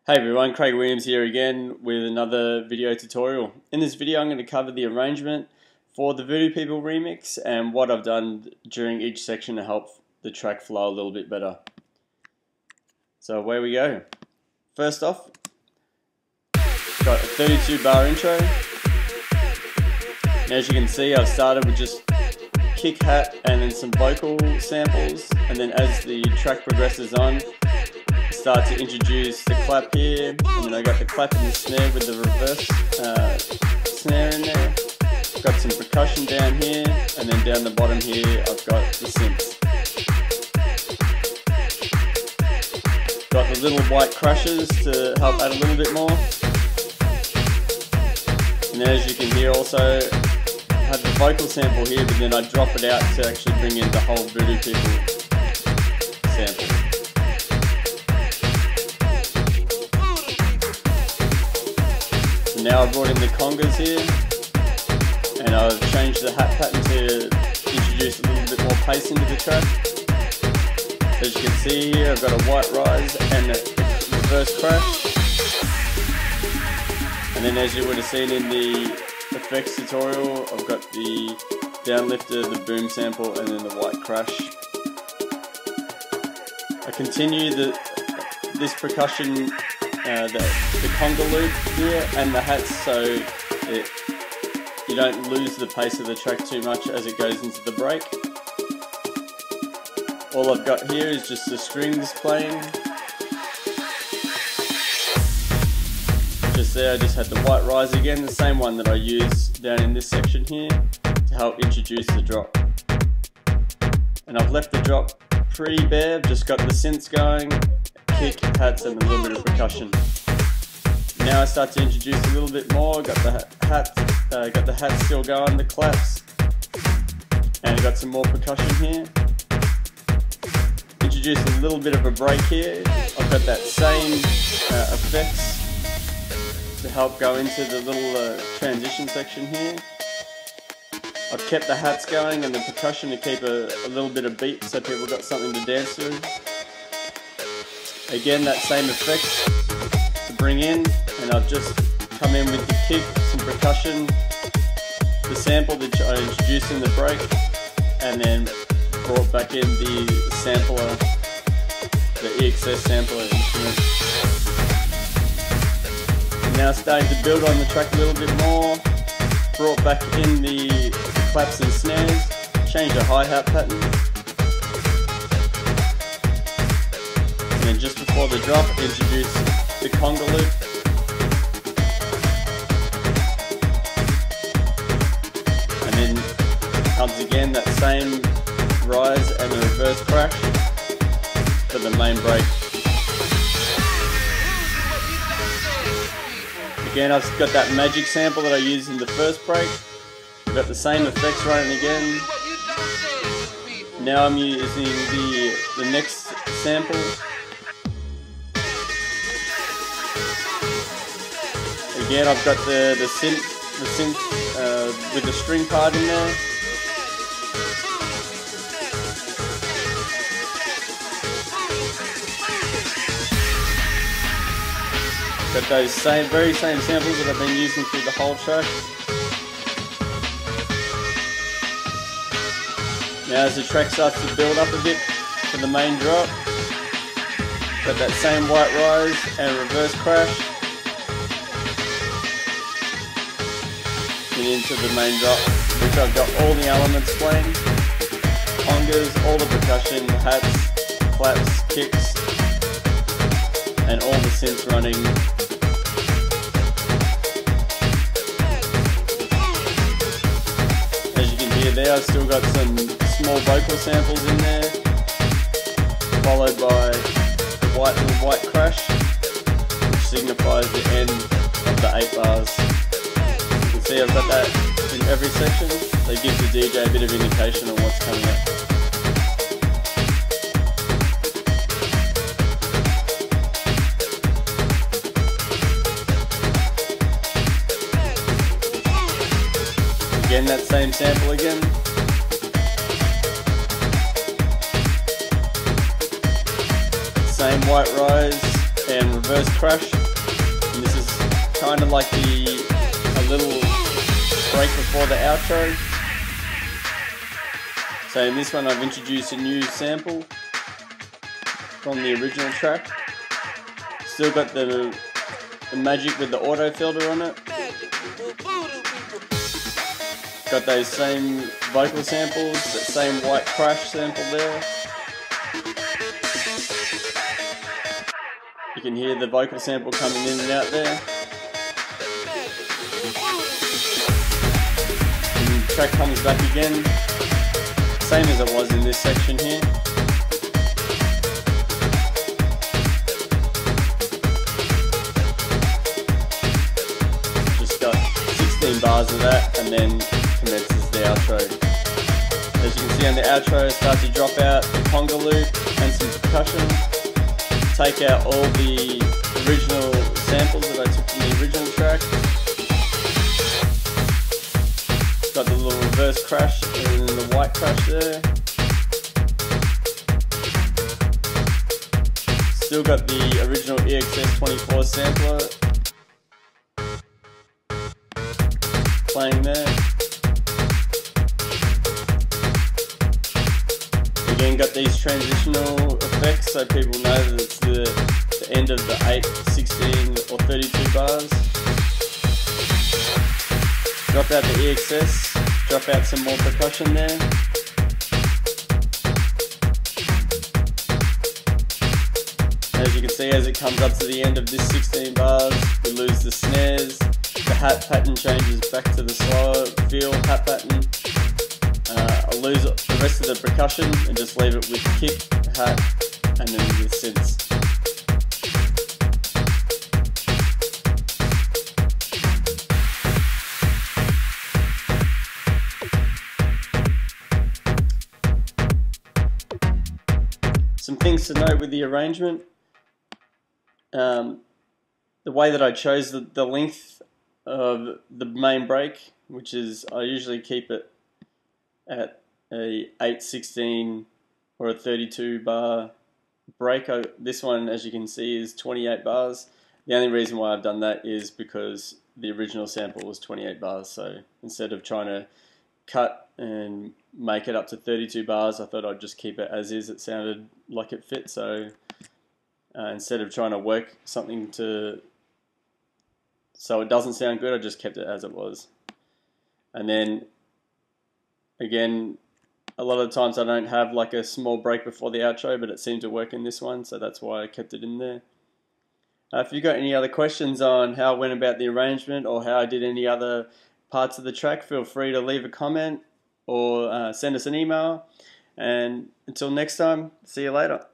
Hey everyone, Craig Williams here again with another video tutorial. In this video I'm going to cover the arrangement for the Voodoo People remix and what I've done during each section to help the track flow a little bit better. So away we go. First off, got a 32 bar intro. And as you can see, I've started with just kick, hat and then some vocal samples, and then as the track progresses on, start to introduce the clap here, and then I got the clap and the snare with the reverse snare in there. Got some percussion down here, and then down the bottom here I've got the synths. Got the little white crashes to help add a little bit more. And then as you can hear also, I have the vocal sample here, but then I drop it out to actually bring in the whole Voodoo People sample. Now I've brought in the congas here, and I've changed the hat pattern to introduce a little bit more pace into the track. As you can see here, I've got a white rise and a reverse crash. And then as you would have seen in the effects tutorial, I've got the downlifter, the boom sample, and then the white crash. I continue this percussion, the conga loop here and the hats, so you don't lose the pace of the track too much as it goes into the break. All I've got here is just the strings playing. Just there I just had the white rise again, the same one that I used down in this section here to help introduce the drop. And I've left the drop pretty bare, I've just got the synths going, kick, hats and a little bit of percussion. Now I start to introduce a little bit more. Got the hat still going, the claps, and got some more percussion here. Introduce a little bit of a break here. I've got that same effects to help go into the little transition section here. I've kept the hats going and the percussion to keep a little bit of beat so people got something to dance to. Again, that same effects to bring in, and I've just come in with the kick, some percussion, the sample that I introduced in the break, and then brought back in the sampler, the EXS sampler instrument. Now starting to build on the track a little bit more, brought back in the claps and snares, changed the hi-hat pattern. And then just before the drop, introduce the conga loop. And then comes again that same rise and the reverse crash for the main break. Again, I've got that magic sample that I used in the first break. I've got the same effects running again. Now I'm using the next sample. Again, I've got the synth with the string part in there. Got those very same samples that I've been using through the whole track. Now as the track starts to build up a bit for the main drop, got that same white rise and reverse crash. Into the main drop, which I've got all the elements playing, congas, all the percussion, hats, claps, kicks, and all the synths running. As you can hear there, I've still got some small vocal samples in there, followed by the white crash, which signifies the end of the 8 bars. See, I've got that in every section, so it gives the DJ a bit of indication on what's coming up. Again, that same sample again. Same white rise, and reverse crash. And this is kind of like a little break before the outro. So in this one I've introduced a new sample from the original track. Still got the magic with the auto filter on it. Got those same vocal samples, that same white crash sample there. You can hear the vocal sample coming in and out there. And the track comes back again, same as it was in this section here. Just got 16 bars of that, and then commences the outro. As you can see on the outro, start to drop out the conga loop and some percussion. Take out all the original samples that I took from the original track. Got the little reverse crash and then the white crash there. Still got the original EXS24 sampler playing there. Again, got these transitional effects so people know that it's the end of the 8, 16 or 32 bars. Drop out the EXS, drop out some more percussion there. As you can see, as it comes up to the end of this 16 bars, we lose the snares. The hat pattern changes back to the slower feel hat pattern. I'll lose the rest of the percussion and just leave it with kick, hat, and then the synths. Some things to note with the arrangement. The way that I chose the length of the main break, which is I usually keep it at a 8, 16 or a 32 bar break. This one, as you can see, is 28 bars. The only reason why I've done that is because the original sample was 28 bars, so instead of trying to cut and make it up to 32 bars, I thought I'd just keep it as is. It sounded like it fit, so instead of trying to work something so it doesn't sound good, I just kept it as it was. And then again, a lot of the times I don't have like a small break before the outro, but it seemed to work in this one, so that's why I kept it in there. If you've got any other questions on how I went about the arrangement or how I did any other parts of the track, feel free to leave a comment or send us an email. And until next time, see you later.